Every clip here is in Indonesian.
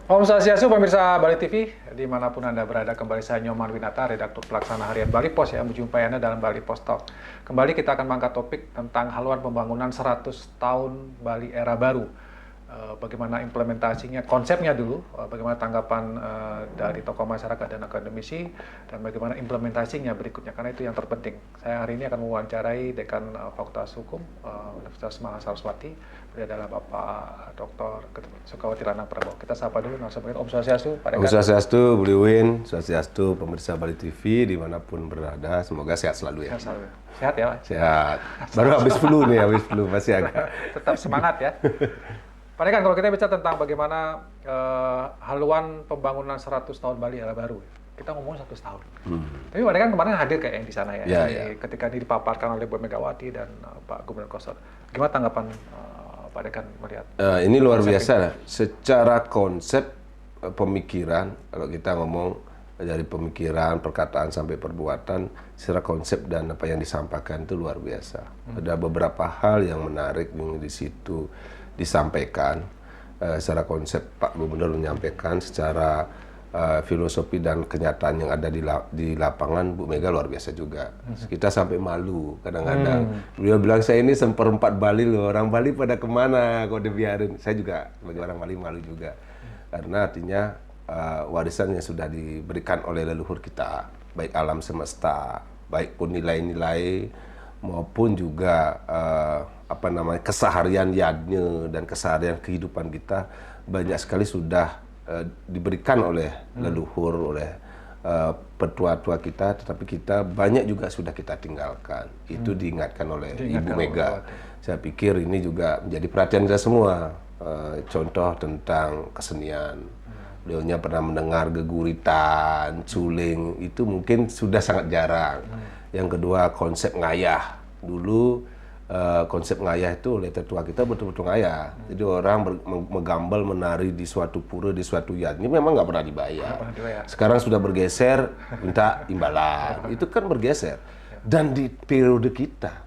Om Swastiastu, pemirsa Bali TV, dimanapun Anda berada, kembali saya Nyoman Winata, redaktur pelaksana harian Bali Pos yang menjumpai Anda dalam Bali Pos Talk. Kembali kita akan mengangkat topik tentang haluan pembangunan 100 tahun Bali era baru. Bagaimana implementasinya, konsepnya dulu, bagaimana tanggapan dari tokoh masyarakat dan akademisi, dan bagaimana implementasinya berikutnya, karena itu yang terpenting. Saya hari ini akan mewawancarai Dekan Fakultas Hukum Universitas Mahasiswati, adalah Bapak Dr. Sukawati Ranang Prabowo. Kita sapa dulu, langsung Om Swastiastu, Pak Dekan. Om Swastiastu, Bu Liwin, Swastiastu, pemirsa Bali TV dimanapun berada, semoga sehat selalu ya. Sehat selalu. Sehat ya, Pak? Sehat. Baru habis flu nih, habis flu masih agak. Tetap semangat ya. Pak Dekan, kalau kita bicara tentang bagaimana haluan pembangunan 100 tahun Bali era baru, kita ngomong 100 tahun. Tapi Pak Dekan kemarin hadir kayak yang di sana ya, ketika ini dipaparkan oleh Bu Megawati dan Pak Gubernur Koster. Gimana tanggapan Pak Dekan melihat? Ini luar biasa. Secara konsep pemikiran, kalau kita ngomong dari pemikiran, perkataan sampai perbuatan, secara konsep dan apa yang disampaikan itu luar biasa. Ada beberapa hal yang menarik yang di situ disampaikan. Secara konsep Pak Gubernur menyampaikan, secara filosofi dan kenyataan yang ada di lapangan, Bu Mega luar biasa juga. Kita sampai malu kadang-kadang. Beliau bilang, saya ini seperempat Bali loh, orang Bali pada kemana kok dibiarin. Saya juga sebagai orang Bali malu juga. Karena artinya warisan yang sudah diberikan oleh leluhur kita, baik alam semesta, baik pun nilai-nilai maupun juga kesehariannya dan keseharian kehidupan kita, banyak sekali sudah diberikan oleh leluhur, oleh petua-tua kita, tetapi kita banyak juga sudah kita tinggalkan. Itu diingatkan oleh Ibu Mega. Saya pikir ini juga menjadi perhatian kita semua. Contoh tentang kesenian. Beliaunya pernah mendengar geguritan, suling, itu mungkin sudah sangat jarang. Yang kedua, konsep ngayah. Dulu konsep ngayah itu oleh tetua kita betul-betul ngayah. Jadi orang menggambal, menari di suatu pura, di suatu yat. Ini memang nggak pernah dibayar. Sekarang sudah bergeser, minta imbalan. Itu kan bergeser. Dan di periode kita,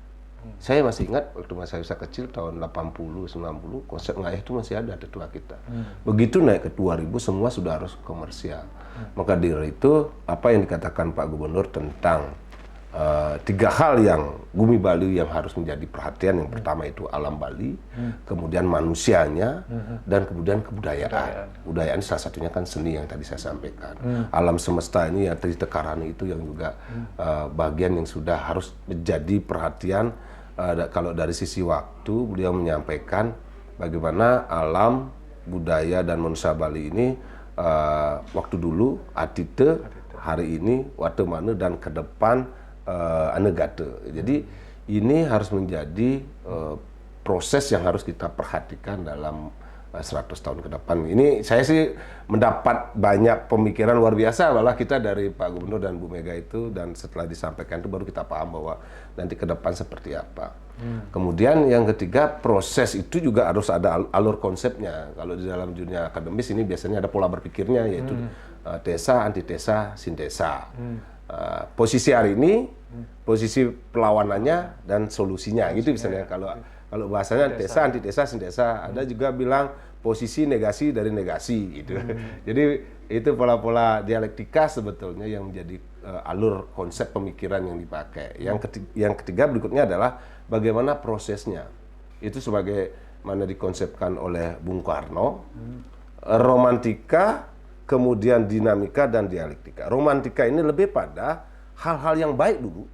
saya masih ingat waktu masa kecil tahun 80-90, konsep ngayah itu masih ada tetua kita. Begitu naik ke 2000, semua sudah harus komersial. Maka dari itu, apa yang dikatakan Pak Gubernur tentang 3 hal yang bumi Bali yang harus menjadi perhatian. Yang pertama itu alam Bali, kemudian manusianya, dan kemudian kebudayaan. Kebudayaan salah satunya kan seni yang tadi saya sampaikan. Alam semesta ini yang tadi tekarani itu yang juga bagian yang sudah harus menjadi perhatian. Kalau dari sisi waktu, beliau menyampaikan bagaimana alam, budaya, dan manusia Bali ini waktu dulu, atite, hari ini, waktu mana, dan ke depan anegate. Jadi ini harus menjadi proses yang harus kita perhatikan dalam 100 tahun ke depan. Ini saya sih mendapat banyak pemikiran luar biasa malah kita dari Pak Gubernur dan Bu Mega itu, dan setelah disampaikan itu baru kita paham bahwa nanti ke depan seperti apa. Kemudian yang ketiga, proses itu juga harus ada alur konsepnya. Kalau di dalam dunia akademis ini biasanya ada pola berpikirnya, yaitu tesa, antitesa, sintesa. Posisi hari ini, posisi perlawanannya, dan solusinya, gitu misalnya. Kalau bahasanya tesa, antitesa, sintesa. Ada juga bilang posisi negasi dari negasi, gitu. Jadi itu pola-pola dialektika sebetulnya yang menjadi alur konsep pemikiran yang dipakai. Yang ketiga berikutnya adalah bagaimana prosesnya. Itu sebagaimana dikonsepkan oleh Bung Karno, romantika, kemudian dinamika dan dialektika. Romantika ini lebih pada hal-hal yang baik dulu.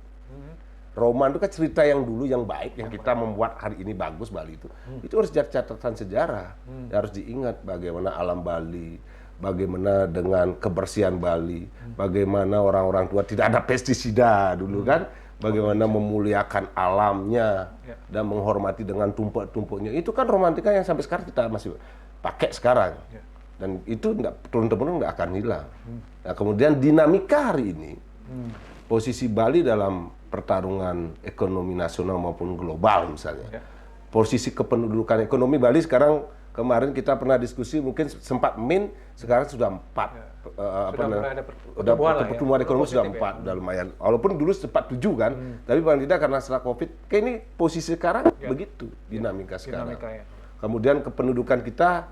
Roman itu kan cerita yang dulu yang baik, yang kita membuat hari ini bagus Bali itu. Itu harus jadi catatan sejarah. Harus diingat bagaimana alam Bali, bagaimana dengan kebersihan Bali, bagaimana orang-orang tua tidak ada pestisida dulu kan, bagaimana memuliakan alamnya dan menghormati dengan tumpuk-tumpuknya. Itu kan romantika yang sampai sekarang kita masih pakai sekarang. Dan itu turun-temurun nggak akan hilang. Nah, kemudian dinamika hari ini, posisi Bali dalam pertarungan ekonomi nasional maupun global misalnya. Posisi kependudukan ekonomi Bali sekarang, kemarin kita pernah diskusi mungkin sempat min, sekarang sudah 4. pertumbuhan ekonomi sudah 4, udah lumayan. Walaupun dulu sempat 7 kan, tapi paling tidak karena setelah Covid, kayak ini posisi sekarang begitu dinamika sekarang. Kemudian kependudukan kita,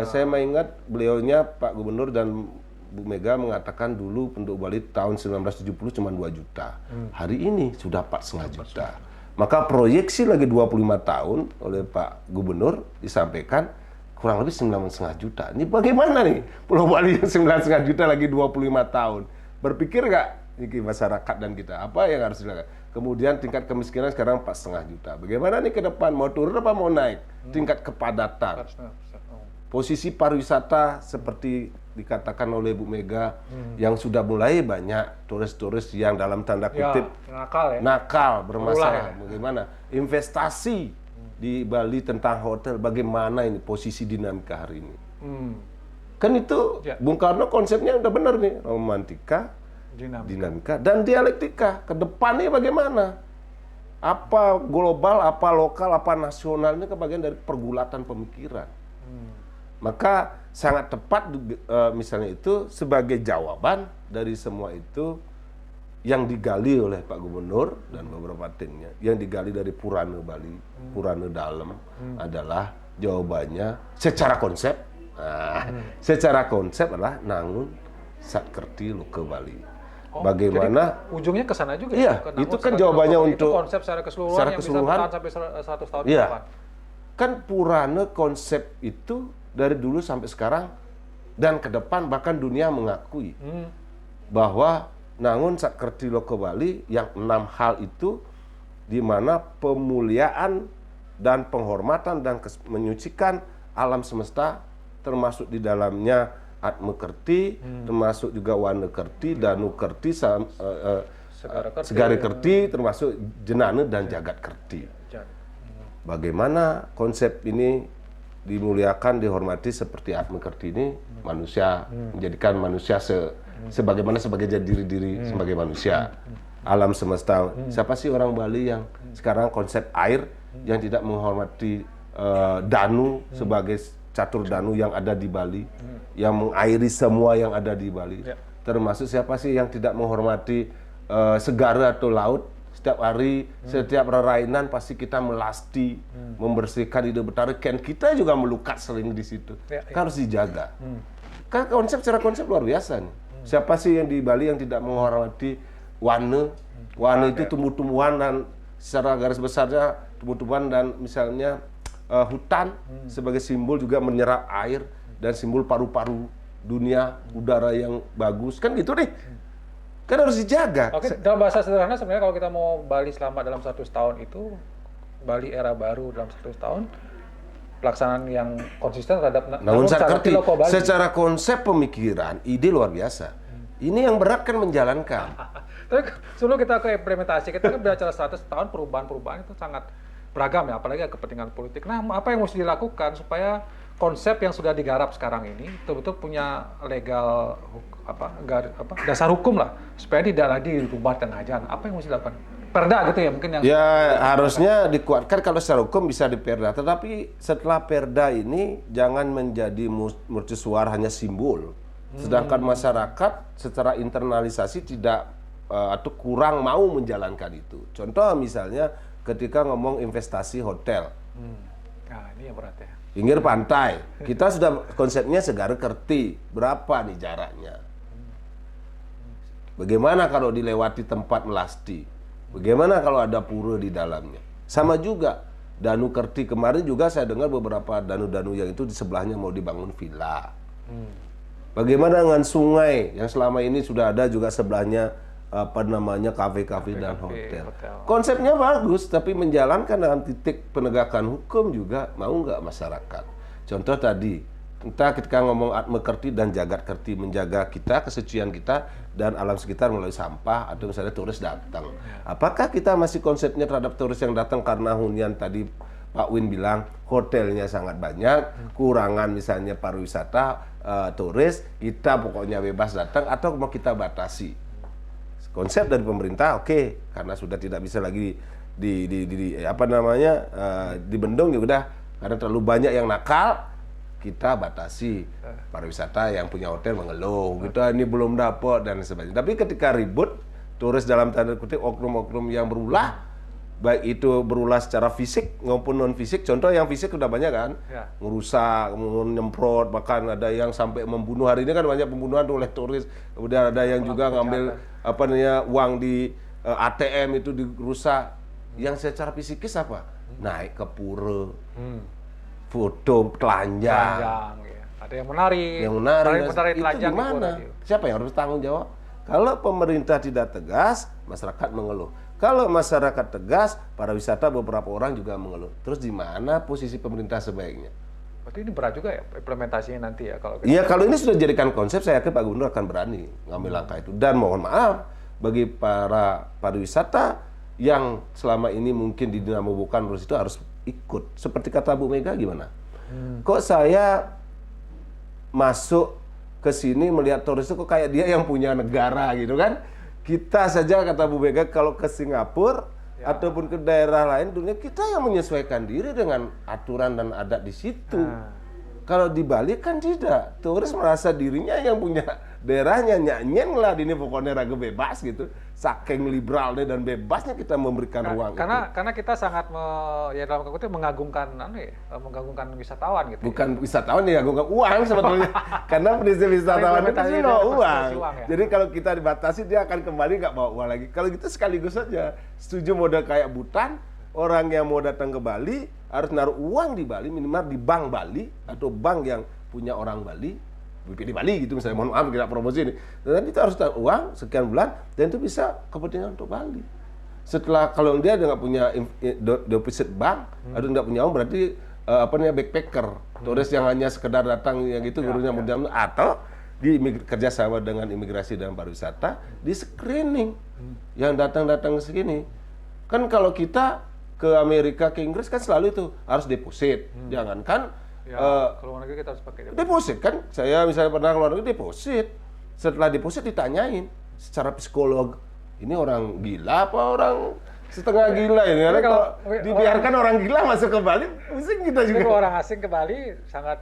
saya mengingat beliaunya Pak Gubernur dan Bu Mega mengatakan dulu penduduk Bali tahun 1970 cuma 2 juta. Hari ini sudah 4,5 juta. Maka proyeksi lagi 25 tahun oleh Pak Gubernur disampaikan kurang lebih 9,5 juta. Ini bagaimana nih Pulau Bali yang 9,5 juta lagi 25 tahun? Berpikir nggak ini masyarakat dan kita apa yang harus dilakukan? Kemudian tingkat kemiskinan sekarang 4,5 juta. Bagaimana nih ke depan? Mau turun apa mau naik? Tingkat kepadatan. Posisi pariwisata seperti dikatakan oleh Bu Mega yang sudah mulai banyak turis-turis yang dalam tanda kutip nakal bermasalah. Bagaimana investasi di Bali tentang hotel, bagaimana ini posisi dinamika hari ini? Kan itu Bung Karno konsepnya udah benar nih, romantika, dinamika dan dialektika. Ke depannya bagaimana? Apa global, apa lokal, apa nasional, ini kebagian dari pergulatan pemikiran. Maka sangat tepat misalnya itu sebagai jawaban dari semua itu yang digali oleh Pak Gubernur dan beberapa timnya, yang digali dari Purana Bali, Purana Dalam adalah jawabannya secara konsep. Secara konsep adalah Nangun Satkerti Loka Bali. Bagaimana jadi ujungnya ke sana juga iya, ya? itu kan jawabannya untuk itu konsep secara keseluruhan yang bisa bertahan sampai 100 tahun ke depan. Kan Purana konsep itu dari dulu sampai sekarang dan ke depan bahkan dunia mengakui bahwa Nangun Satkerti Loka Bali yang 6 hal itu di mana pemuliaan dan penghormatan dan menyucikan alam semesta termasuk di dalamnya Atmakerti, termasuk juga Wanakerti, Danukerti, Segarikerti, termasuk Jenana dan Jagatkerti. Bagaimana konsep ini dimuliakan, dihormati seperti Atmakerti ini, manusia menjadikan manusia sebagaimana sebagai diri sebagai manusia. Alam semesta. Siapa sih orang Bali yang sekarang konsep air yang tidak menghormati danu sebagai catur danu yang ada di Bali, yang mengairi semua yang ada di Bali. Termasuk siapa sih yang tidak menghormati segara atau laut? Setiap hari, setiap rerainan pasti kita melasti, membersihkan ide betara. Kan kita juga melukat sering di situ. Kan harus dijaga. Kan konsep secara konsep luar biasa nih. Siapa sih yang di Bali yang tidak menghormati wana? Wana itu tumbuh-tumbuhan dan secara garis besarnya tumbuh-tumbuhan dan misalnya hutan sebagai simbol juga menyerap air dan simbol paru-paru dunia, udara yang bagus. Kan gitu deh. Kan harus dijaga. Oke, dalam bahasa sederhana sebenarnya kalau kita mau Bali selama dalam 100 tahun itu, Bali era baru dalam 100 tahun, pelaksanaan yang konsisten terhadap Nangun Satkerti. Secara konsep pemikiran, ide luar biasa. Ini yang berat kan menjalankan. Tapi sebelum kita ke implementasi, kita kan bicara 100 tahun perubahan-perubahan itu sangat beragam ya, apalagi kepentingan politik. Nah, apa yang mesti dilakukan supaya konsep yang sudah digarap sekarang ini betul-betul punya legal dasar hukum lah, supaya tidak lagi dirubah tengah jalan. Apa yang mesti dilakukan? Perda gitu ya mungkin yang harusnya dikuatkan kalau secara hukum bisa di perda, tetapi setelah perda ini jangan menjadi mercusuar hanya simbol. Sedangkan masyarakat secara internalisasi tidak atau kurang mau menjalankan itu. Contoh misalnya ketika ngomong investasi hotel. Nah, ini yang berat ya. Pinggir pantai, kita sudah konsepnya Segarikerti, berapa nih jaraknya? Bagaimana kalau dilewati tempat melasti? Bagaimana kalau ada pura di dalamnya? Sama juga, Danukerti kemarin juga saya dengar beberapa danu-danu yang itu di sebelahnya mau dibangun villa. Bagaimana dengan sungai yang selama ini sudah ada juga sebelahnya kafe-kafe dan hotel. Konsepnya bagus, tapi menjalankan dalam titik penegakan hukum juga mau nggak masyarakat. Contoh tadi, entah ketika ngomong Atmakerti dan Jagatkerti, menjaga kita, kesucian kita, dan alam sekitar melalui sampah, atau misalnya turis datang. Apakah kita masih konsepnya terhadap turis yang datang karena hunian tadi Pak Win bilang, hotelnya sangat banyak, kurangan misalnya pariwisata, turis, kita pokoknya bebas datang, atau mau kita batasi? Konsep dari pemerintah oke, karena sudah tidak bisa lagi dibendung ya udah, karena terlalu banyak yang nakal, kita batasi. Pariwisata yang punya hotel mengeluh, kita ini belum dapat dan sebagainya. Tapi ketika ribut, turis dalam tanda kutip oknum-oknum yang berulah, baik itu berulah secara fisik maupun non fisik. Contoh yang fisik udah banyak kan, ngerusak, nyemprot, bahkan ada yang sampai membunuh. Hari ini kan banyak pembunuhan oleh turis. Kemudian ada yang juga ngambil uang di ATM itu dirusak. Yang secara fisikis apa? Naik ke pura, foto telanjang. Ya. Ada yang menari. Menari itu telanjang gimana? Siapa yang harus tanggung jawab? Kalau pemerintah tidak tegas, masyarakat mengeluh. Kalau masyarakat tegas, pariwisata beberapa orang juga mengeluh. Terus di mana posisi pemerintah sebaiknya? Berarti ini berat juga ya implementasinya nanti ya kalau. Iya, kalau ini sudah dijadikan konsep, saya yakin Pak Gubernur akan berani ngambil langkah itu. Dan mohon maaf bagi para pariwisata yang selama ini mungkin didinamokan terus itu harus ikut. Seperti kata Bu Mega gimana? Kok saya masuk ke sini melihat turis itu kok kayak dia yang punya negara gitu kan? Kita saja kata Bu Mega kalau ke Singapura ataupun ke daerah lain dunia kita yang menyesuaikan diri dengan aturan dan adat di situ. Kalau di Bali kan tidak, turis merasa dirinya yang punya daerahnya, nyanyian lah ini pokoknya raga bebas gitu. Saking liberalnya dan bebasnya kita memberikan ruang karena kita sangat dalam kutip mengagungkan mengagungkan wisatawan gitu. Bukan wisatawan ya, mengagungkan uang sebetulnya. Karena prinsip wisatawan itu bawa uang. Ya? Jadi kalau kita dibatasi dia akan kembali nggak bawa uang lagi. Kalau gitu sekaligus saja. Setuju model kayak Butan, orang yang mau datang ke Bali harus naruh uang di Bali, minimal di bank Bali atau bank yang punya orang Bali, BPD Bali gitu misalnya, mohon maaf tidak promosi ini. Dan itu harus taruh uang sekian bulan dan itu bisa kepentingan untuk Bali. Setelah kalau dia nggak punya deposit bank atau nggak punya uang berarti backpacker, turis yang hanya sekedar datang yang itu gurunya mudah atau kerjasama dengan imigrasi dan pariwisata di screening yang datang ke sini. Kan kalau kita ke Amerika, ke Inggris kan selalu itu harus deposit. Jangankan kalau negeri kita harus pakai deposit kan. Saya misalnya pernah keluar negeri deposit. Setelah deposit ditanyain secara psikolog, ini orang gila apa orang setengah gila ini? Karena kalau dibiarkan orang gila masuk ke Bali, pusing kita juga. Kalau orang asing ke Bali sangat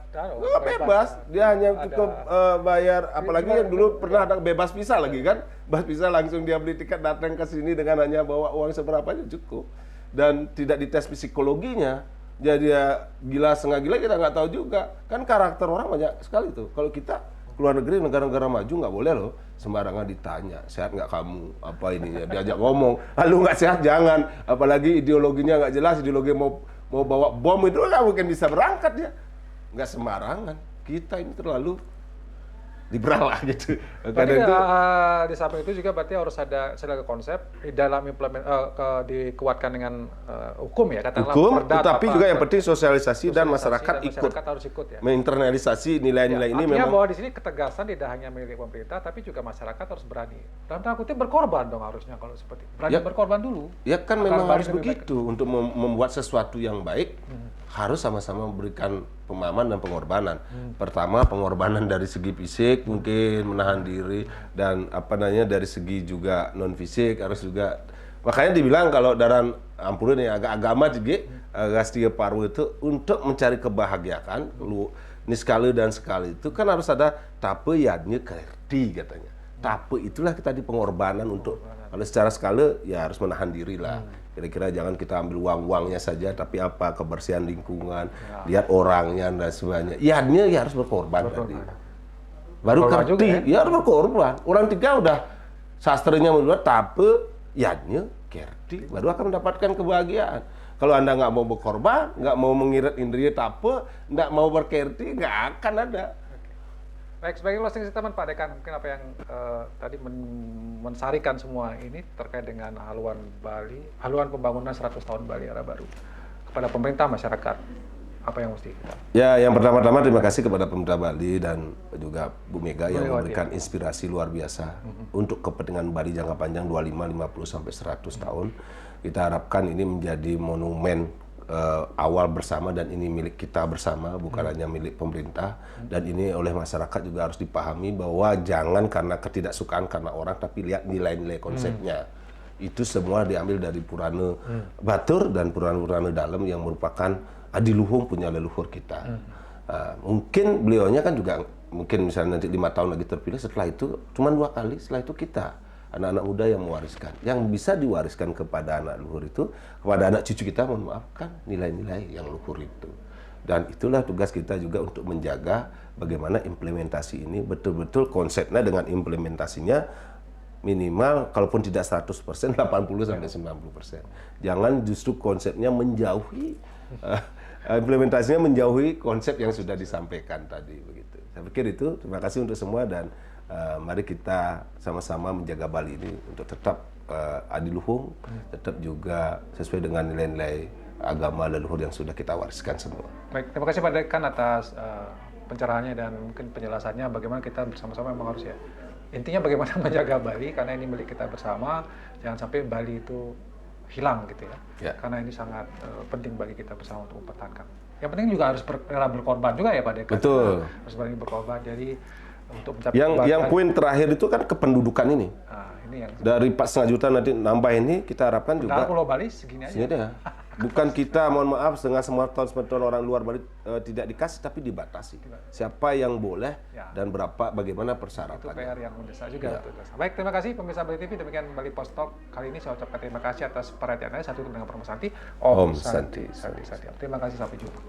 bebas. Dia hanya cukup bayar, apalagi yang dulu pernah ada bebas visa lagi kan. Bebas visa langsung dia beli tiket datang ke sini dengan hanya bawa uang seberapa aja cukup. Dan tidak dites psikologinya, jadi ya gila setengah gila kita nggak tahu juga. Kan karakter orang banyak sekali tuh. Kalau kita keluar negeri negara-negara maju nggak boleh loh sembarangan ditanya sehat nggak kamu apa ini ya diajak ngomong lu nggak sehat jangan, apalagi ideologinya nggak jelas, ideologi mau bawa bom itu nggak mungkin bisa berangkat ya, nggak sembarangan. Kita ini terlalu liberal lah gitu. Berarti di samping itu juga berarti harus ada konsep di dalam dikuatkan dengan hukum ya katakanlah. Hukum, tetapi juga yang penting sosialisasi dan masyarakat harus ikut ya. Menginternalisasi nilai-nilai ini artinya memang. Bahwa di sini ketegasan tidak hanya milik pemerintah tapi juga masyarakat harus berani. Dalam tanda kutip berkorban dong harusnya kalau seperti berani berkorban dulu. Ya kan memang harus begitu untuk membuat sesuatu yang baik. Harus sama-sama memberikan pemahaman dan pengorbanan. Pertama pengorbanan dari segi fisik mungkin menahan diri dan dari segi juga non fisik harus juga. Makanya dibilang kalau dalam ampunan ya agak agama juga agak paru itu untuk mencari kebahagiaan lu niskala dan sekali itu kan harus ada tape yadnya kerti katanya. Tape itulah kita di pengorbanan untuk kalau secara skala ya harus menahan diri lah. Kira-kira jangan kita ambil uang-uangnya saja, tapi apa kebersihan lingkungan, lihat orangnya dan sebagainya. Yadnya ya harus berkorban tadi. Baru kerti, ya harus berkorban. Orang tiga udah sastranya membuat tape, yadnya kerti, baru akan mendapatkan kebahagiaan. Kalau Anda nggak mau berkorban, nggak mau mengirit indriya tape, nggak mau berkerti, nggak akan ada. Baik, sebagai closing statement Pak Dekan, mungkin apa yang tadi mensarikan semua ini terkait dengan haluan Bali, haluan pembangunan 100 tahun Bali era baru kepada pemerintah, masyarakat, apa yang mesti kita? Ya, yang pertama-tama terima kasih kepada pemerintah Bali dan juga Bu Mega yang memberikan inspirasi luar biasa untuk kepentingan Bali jangka panjang 25, 50 sampai 100 tahun. Kita harapkan ini menjadi monumen awal bersama dan ini milik kita bersama, bukan hanya milik pemerintah. Dan ini oleh masyarakat juga harus dipahami bahwa jangan karena ketidaksukaan karena orang, tapi lihat nilai-nilai konsepnya. Itu semua diambil dari Purana Batur dan Purana-Purana dalam yang merupakan adiluhung punya leluhur kita. Mungkin beliaunya kan juga mungkin misalnya nanti 5 tahun lagi terpilih, setelah itu cuma 2 kali, setelah itu kita anak-anak muda yang mewariskan. Yang bisa diwariskan kepada anak luhur itu, kepada anak cucu kita, mohon maaf, kan nilai-nilai yang luhur itu. Dan itulah tugas kita juga untuk menjaga bagaimana implementasi ini betul-betul konsepnya dengan implementasinya minimal kalaupun tidak 100%, 80 sampai 90%. Jangan justru konsepnya menjauhi implementasinya menjauhi konsep yang sudah disampaikan tadi begitu. Saya pikir itu. Terima kasih untuk semua dan mari kita sama-sama menjaga Bali ini untuk tetap adiluhung, tetap juga sesuai dengan nilai-nilai agama leluhur yang sudah kita wariskan semua. Baik, terima kasih Pak Dekan atas pencerahannya dan mungkin penjelasannya bagaimana kita bersama-sama memang harus ya. Intinya bagaimana menjaga Bali karena ini milik kita bersama, jangan sampai Bali itu hilang gitu ya. Karena ini sangat penting bagi kita bersama untuk mempertahankan. Yang penting juga harus rela berkorban juga ya Pak Dekan. Betul. Harus berani berkorban. Jadi untuk mencapai Yang poin terakhir itu kan kependudukan ini. Ini yang Dari 4,5 juta nanti nambah ini kita harapkan juga. Pulau Bali segini aja. Segini aja. Bukan kita mohon maaf dengan semua tahun orang luar Bali tidak dikasih tapi dibatasi. Siapa yang boleh dan berapa bagaimana persyaratannya. Itu PR yang mendesak juga. Baik, terima kasih pemirsa Bali TV. Demikian Bali Post Talk kali ini saya ucapkan terima kasih atas perhatiannya. Satu dengan Permasanti. Om Santi. Terima kasih, sampai jumpa.